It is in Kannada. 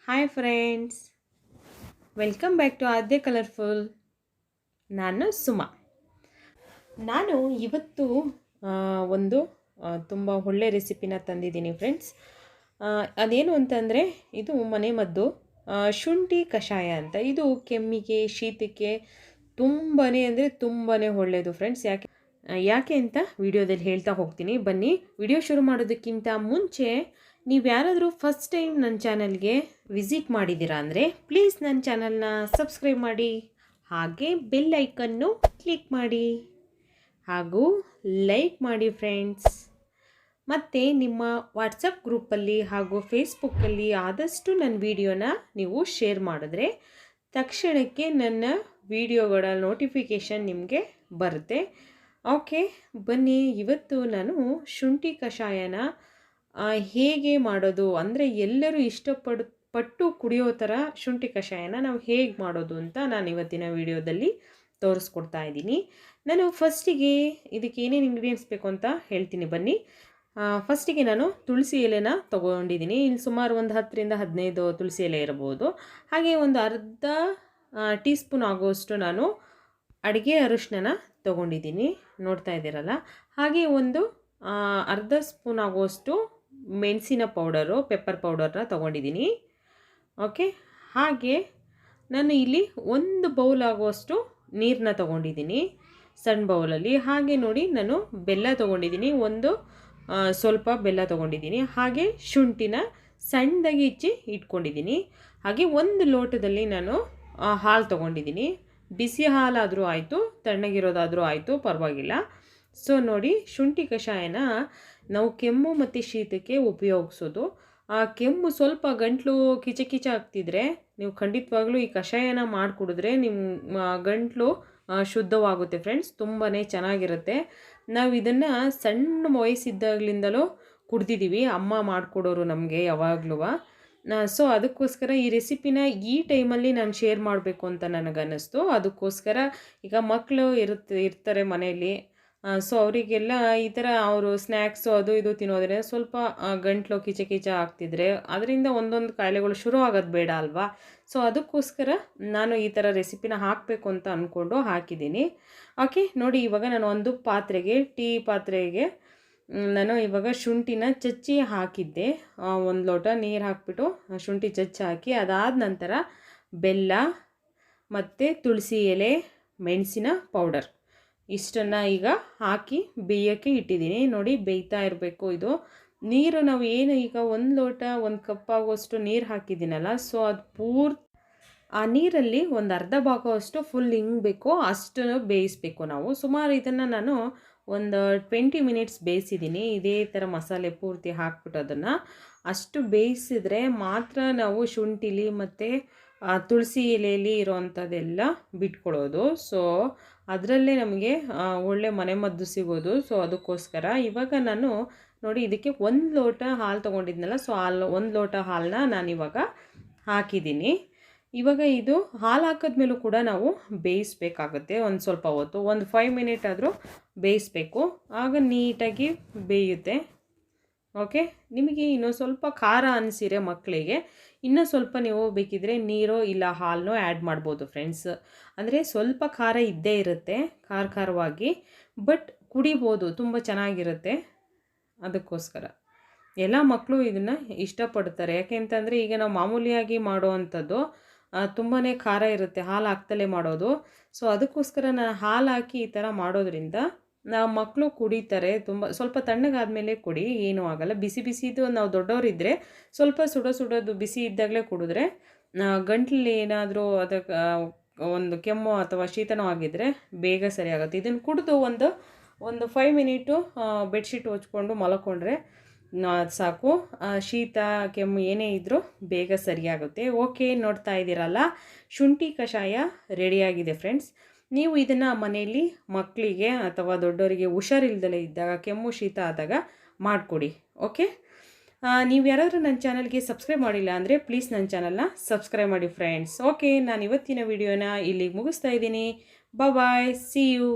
Hi friends, welcome back to Adya colourful. ನಾನು ಸುಮಾ. ನಾನು ಇವತ್ತು ಒಂದು ತುಂಬ ಒಳ್ಳೆ ರೆಸಿಪಿನ ತಂದಿದ್ದೀನಿ ಫ್ರೆಂಡ್ಸ್. ಅದೇನು ಅಂತಂದರೆ ಇದು ಮನೆಮದ್ದು ಶುಂಠಿ ಕಷಾಯ ಅಂತ. ಇದು ಕೆಮ್ಮಿಗೆ, ಶೀತಕ್ಕೆ ತುಂಬಾ ಅಂದರೆ ತುಂಬಾ ಒಳ್ಳೆಯದು ಫ್ರೆಂಡ್ಸ್. ಯಾಕೆ ಅಂತ ವಿಡಿಯೋದಲ್ಲಿ ಹೇಳ್ತಾ ಹೋಗ್ತೀನಿ. ಬನ್ನಿ, ವಿಡಿಯೋ ಶುರು ಮಾಡೋದಕ್ಕಿಂತ ಮುಂಚೆ ನೀವು ಯಾರಾದರೂ ಫಸ್ಟ್ ಟೈಮ್ ನನ್ನ ಚಾನಲ್ಗೆ ವಿಸಿಟ್ ಮಾಡಿದ್ದೀರಾ ಅಂದರೆ ಪ್ಲೀಸ್ ನನ್ನ ಚಾನಲ್ನ ಸಬ್ಸ್ಕ್ರೈಬ್ ಮಾಡಿ, ಹಾಗೆ ಬೆಲ್ ಐಕನ್ನು ಕ್ಲಿಕ್ ಮಾಡಿ, ಹಾಗೂ ಲೈಕ್ ಮಾಡಿ ಫ್ರೆಂಡ್ಸ್. ಮತ್ತು ನಿಮ್ಮ ವಾಟ್ಸಪ್ ಗ್ರೂಪಲ್ಲಿ ಹಾಗೂ ಫೇಸ್ಬುಕ್ಕಲ್ಲಿ ಆದಷ್ಟು ನನ್ನ ವಿಡಿಯೋನ ನೀವು ಶೇರ್ ಮಾಡಿದ್ರೆ ತಕ್ಷಣಕ್ಕೆ ನನ್ನ ವಿಡಿಯೋಗಳ ನೋಟಿಫಿಕೇಷನ್ ನಿಮಗೆ ಬರುತ್ತೆ. ಓಕೆ, ಬನ್ನಿ, ಇವತ್ತು ನಾನು ಶುಂಠಿ ಕಷಾಯನ ಹೇಗೆ ಮಾಡೋದು ಅಂದರೆ ಎಲ್ಲರೂ ಪಟ್ಟು ಕುಡಿಯೋ ಥರ ಶುಂಠಿ ಕಷಾಯನ ನಾವು ಹೇಗೆ ಮಾಡೋದು ಅಂತ ನಾನು ಇವತ್ತಿನ ವಿಡಿಯೋದಲ್ಲಿ ತೋರಿಸ್ಕೊಡ್ತಾ ಇದ್ದೀನಿ. ನಾನು ಫಸ್ಟಿಗೆ ಇದಕ್ಕೆ ಏನೇನು ಇಂಗ್ರೀಡಿಯೆಂಟ್ಸ್ ಬೇಕು ಅಂತ ಹೇಳ್ತೀನಿ ಬನ್ನಿ. ಫಸ್ಟಿಗೆ ನಾನು ತುಳಸಿ ಎಲೆನ ತೊಗೊಂಡಿದ್ದೀನಿ. ಇಲ್ಲಿ ಸುಮಾರು ಒಂದು 10-15 ತುಳಸಿ ಎಲೆ ಇರ್ಬೋದು. ಹಾಗೆ ಒಂದು ಅರ್ಧ ಟೀ ಸ್ಪೂನ್ ಆಗೋಷ್ಟು ನಾನು ಅಡುಗೆ ಅರಿಶಿನ ತೊಗೊಂಡಿದ್ದೀನಿ, ನೋಡ್ತಾ ಇದ್ದೀರಲ್ಲ. ಹಾಗೆ ಒಂದು ಅರ್ಧ ಸ್ಪೂನ್ ಆಗೋಷ್ಟು ಮೆಣಸಿನ ಪೌಡರು, ಪೆಪ್ಪರ್ ಪೌಡರ್ನ ತೊಗೊಂಡಿದ್ದೀನಿ. ಓಕೆ, ಹಾಗೆ ನಾನು ಇಲ್ಲಿ ಒಂದು ಬೌಲ್ ಆಗುವಷ್ಟು ನೀರನ್ನ ತೊಗೊಂಡಿದ್ದೀನಿ, ಸಣ್ಣ ಬೌಲಲ್ಲಿ. ಹಾಗೆ ನೋಡಿ, ನಾನು ಬೆಲ್ಲ ತೊಗೊಂಡಿದ್ದೀನಿ, ಸ್ವಲ್ಪ ಬೆಲ್ಲ ತೊಗೊಂಡಿದ್ದೀನಿ. ಹಾಗೆ ಶುಂಠಿನ ಸಣ್ಣದಾಗಿ ಹೆಚ್ಚಿ ಇಟ್ಕೊಂಡಿದ್ದೀನಿ. ಹಾಗೆ ಒಂದು ಲೋಟದಲ್ಲಿ ನಾನು ಹಾಲು ತೊಗೊಂಡಿದ್ದೀನಿ. ಬಿಸಿ ಹಾಲಾದರೂ ಆಯಿತು, ತಣ್ಣಗಿರೋದಾದರೂ ಆಯಿತು, ಪರವಾಗಿಲ್ಲ. ಸೊ ನೋಡಿ, ಶುಂಠಿ ಕಷಾಯನ ನಾವು ಕೆಮ್ಮು ಮತ್ತು ಶೀತಕ್ಕೆ ಉಪಯೋಗಿಸೋದು. ಆ ಕೆಮ್ಮು ಸ್ವಲ್ಪ ಗಂಟಲು ಕಿಚ ಆಗ್ತಿದ್ರೆ ನೀವು ಖಂಡಿತವಾಗ್ಲೂ ಈ ಕಷಾಯನ ಮಾಡಿಕೊಡಿದ್ರೆ ನಿಮ್ಮ ಗಂಟಲು ಶುದ್ಧವಾಗುತ್ತೆ ಫ್ರೆಂಡ್ಸ್. ತುಂಬಾ ಚೆನ್ನಾಗಿರುತ್ತೆ. ನಾವು ಇದನ್ನು ಸಣ್ಣ ವಯಸ್ಸಿದ್ದಾಗಲಿಂದಲೂ ಕುಡ್ದಿದ್ದೀವಿ, ಅಮ್ಮ ಮಾಡಿಕೊಡೋರು ನಮಗೆ ಯಾವಾಗಲೂ. ಸೊ ಅದಕ್ಕೋಸ್ಕರ ಈ ರೆಸಿಪಿನ ಈ ಟೈಮಲ್ಲಿ ನಾನು ಶೇರ್ ಮಾಡಬೇಕು ಅಂತ ನನಗನ್ನಿಸ್ತು. ಅದಕ್ಕೋಸ್ಕರ ಈಗ ಮಕ್ಕಳು ಇರ್ತಾರೆ ಮನೆಯಲ್ಲಿ. ಸೊ ಅವರಿಗೆಲ್ಲ ಈ ಥರ ಅವರು ಸ್ನ್ಯಾಕ್ಸು ಅದು ಇದು ತಿನ್ನೋದ್ರೆ ಸ್ವಲ್ಪ ಗಂಟ್ಲು ಕಿಚ ಆಗ್ತಿದ್ರೆ ಅದರಿಂದ ಒಂದೊಂದು ಕಾಯಿಲೆಗಳು ಶುರು ಆಗೋದು ಬೇಡ ಅಲ್ವಾ. ಸೊ ಅದಕ್ಕೋಸ್ಕರ ನಾನು ಈ ಥರ ರೆಸಿಪಿನ ಹಾಕಬೇಕು ಅಂತ ಅಂದ್ಕೊಂಡು ಹಾಕಿದ್ದೀನಿ. ಓಕೆ ನೋಡಿ, ಇವಾಗ ನಾನು ಒಂದು ಟೀ ಪಾತ್ರೆಗೆ ನಾನು ಇವಾಗ ಶುಂಠಿನ ಚಚ್ಚಿ ಹಾಕಿದ್ದೆ. ಒಂದು ಲೋಟ ನೀರು ಹಾಕಿಬಿಟ್ಟು ಶುಂಠಿ ಚಚ್ಚಿ ಹಾಕಿ, ಅದಾದ ನಂತರ ಬೆಲ್ಲ ಮತ್ತು ತುಳಸಿ ಎಲೆ, ಮೆಣಸಿನ ಪೌಡರ್ ಇಷ್ಟನ್ನು ಈಗ ಹಾಕಿ ಬೇಯೋಕ್ಕೆ ಇಟ್ಟಿದ್ದೀನಿ. ನೋಡಿ, ಬೇಯ್ತಾ ಇರಬೇಕು ಇದು ನೀರು. ನಾವು ಏನು ಈಗ ಒಂದು ಲೋಟ ಒಂದು ಕಪ್ ಆಗುವಷ್ಟು ನೀರು ಹಾಕಿದ್ದೀನಲ್ಲ, ಸೊ ಅದು ಆ ನೀರಲ್ಲಿ ಒಂದು ಅರ್ಧ ಭಾಗವಷ್ಟು ಫುಲ್ ಹಿಂಗಬೇಕು, ಅಷ್ಟು ಬೇಯಿಸಬೇಕು ನಾವು. ಸುಮಾರು ಇದನ್ನು ನಾನು ಒಂದು 20 ಮಿನಿಟ್ಸ್ ಬೇಯಿಸಿದ್ದೀನಿ. ಇದೇ ಥರ ಮಸಾಲೆ ಪೂರ್ತಿ ಹಾಕ್ಬಿಟ್ಟು ಅದನ್ನು ಅಷ್ಟು ಬೇಯಿಸಿದ್ರೆ ಮಾತ್ರ ನಾವು ಶುಂಠಿಲಿ ಮತ್ತು ತುಳಸಿ ಎಲೆಯಲ್ಲಿ ಇರೋವಂಥದ್ದೆಲ್ಲ ಬಿಟ್ಕೊಳ್ಳೋದು. ಸೊ ಅದರಲ್ಲೇ ನಮಗೆ ಒಳ್ಳೆ ಮನೆಮದ್ದು ಸಿಗೋದು. ಸೊ ಅದಕ್ಕೋಸ್ಕರ ಇವಾಗ ನಾನು ನೋಡಿ, ಇದಕ್ಕೆ 1 ಲೋಟ ಹಾಲು ತೊಗೊಂಡಿದ್ನಲ್ಲ, ಸೊ 1 ಲೋಟ ಹಾಲನ್ನ ನಾನಿವಾಗ ಹಾಕಿದ್ದೀನಿ. ಇವಾಗ ಇದು ಹಾಲು ಹಾಕಿದ್ಮೇಲೂ ಕೂಡ ನಾವು ಬೇಯಿಸ್ಬೇಕಾಗುತ್ತೆ ಒಂದು ಸ್ವಲ್ಪ ಹೊತ್ತು, ಒಂದು 5 ಮಿನಿಟ್ ಆದರೂ ಬೇಯಿಸ್ಬೇಕು, ಆಗ ನೀಟಾಗಿ ಬೇಯುತ್ತೆ. ಓಕೆ, ನಿಮಗೆ ಇನ್ನೊಂದು ಸ್ವಲ್ಪ ಖಾರ ಅನಿಸಿರೆ ಮಕ್ಕಳಿಗೆ ಇನ್ನೂ ಸ್ವಲ್ಪ ನೀವು ಬೇಕಿದ್ರೆ ನೀರು ಇಲ್ಲ ಹಾಲನ್ನು ಆ್ಯಡ್ ಮಾಡ್ಬೋದು ಫ್ರೆಂಡ್ಸ್. ಅಂದರೆ ಸ್ವಲ್ಪ ಖಾರ ಇದ್ದೇ ಇರುತ್ತೆ, ಖಾರವಾಗಿ, ಬಟ್ ಕುಡಿಬೋದು, ತುಂಬ ಚೆನ್ನಾಗಿರುತ್ತೆ. ಅದಕ್ಕೋಸ್ಕರ ಎಲ್ಲ ಮಕ್ಕಳು ಇದನ್ನು ಇಷ್ಟಪಡ್ತಾರೆ. ಯಾಕೆಂತಂದರೆ ಈಗ ನಾವು ಮಾಮೂಲಿಯಾಗಿ ಮಾಡೋವಂಥದ್ದು ತುಂಬಾ ಖಾರ ಇರುತ್ತೆ, ಹಾಲು ಹಾಕ್ತಲೇ ಮಾಡೋದು. ಸೊ ಅದಕ್ಕೋಸ್ಕರ ನಾನು ಹಾಲು ಹಾಕಿ ಈ ಥರ ಮಾಡೋದ್ರಿಂದ ನಾವು ಮಕ್ಕಳು ಕುಡಿತಾರೆ. ಸ್ವಲ್ಪ ತಣ್ಣಗಾದ್ಮೇಲೆ ಕೊಡಿ, ಏನೂ ಆಗೋಲ್ಲ. ಬಿಸಿದು ನಾವು ದೊಡ್ಡವರಿದ್ದರೆ ಸ್ವಲ್ಪ ಸುಡೋದು ಬಿಸಿ ಇದ್ದಾಗಲೇ ಕುಡಿದ್ರೆ ಗಂಟ್ಲಲ್ಲಿ ಏನಾದರೂ ಅದಕ್ಕೆ ಒಂದು ಕೆಮ್ಮು ಅಥವಾ ಶೀತನೋ ಆಗಿದ್ದರೆ ಬೇಗ ಸರಿಯಾಗುತ್ತೆ. ಇದನ್ನು ಕುಡಿದು ಒಂದು 5 ಮಿನಿಟು ಬೆಡ್ಶೀಟ್ ಹೊಚ್ಕೊಂಡು ಮಲ್ಕೊಂಡ್ರೆ ಸಾಕು, ಶೀತ ಕೆಮ್ಮು ಏನೇ ಇದ್ದರೂ ಬೇಗ ಸರಿಯಾಗುತ್ತೆ. ಓಕೆ, ನೋಡ್ತಾ ಇದ್ದೀರಲ್ಲ, ಶುಂಠಿ ಕಷಾಯ ರೆಡಿಯಾಗಿದೆ ಫ್ರೆಂಡ್ಸ್. ನೀವು ಇದನ್ನು ಮನೆಯಲ್ಲಿ ಮಕ್ಕಳಿಗೆ ಅಥವಾ ದೊಡ್ಡವರಿಗೆ ಹುಷಾರಿಲ್ದಲೇ ಇದ್ದಾಗ, ಕೆಮ್ಮು ಶೀತ ಆದಾಗ ಮಾಡಿಕೊಡಿ. ಓಕೆ, ನೀವು ಯಾರಾದರೂ ನನ್ನ ಚಾನಲ್ಗೆ ಸಬ್ಸ್ಕ್ರೈಬ್ ಮಾಡಿಲ್ಲ ಅಂದರೆ ಪ್ಲೀಸ್ ನನ್ನ ಚಾನಲ್ನ ಸಬ್ಸ್ಕ್ರೈಬ್ ಮಾಡಿ ಫ್ರೆಂಡ್ಸ್. ಓಕೆ, ನಾನು ಇವತ್ತಿನ ವಿಡಿಯೋನ ಇಲ್ಲಿಗೆ ಮುಗಿಸ್ತಾ ಇದ್ದೀನಿ. ಬಾಯ್, ಸಿ ಯು.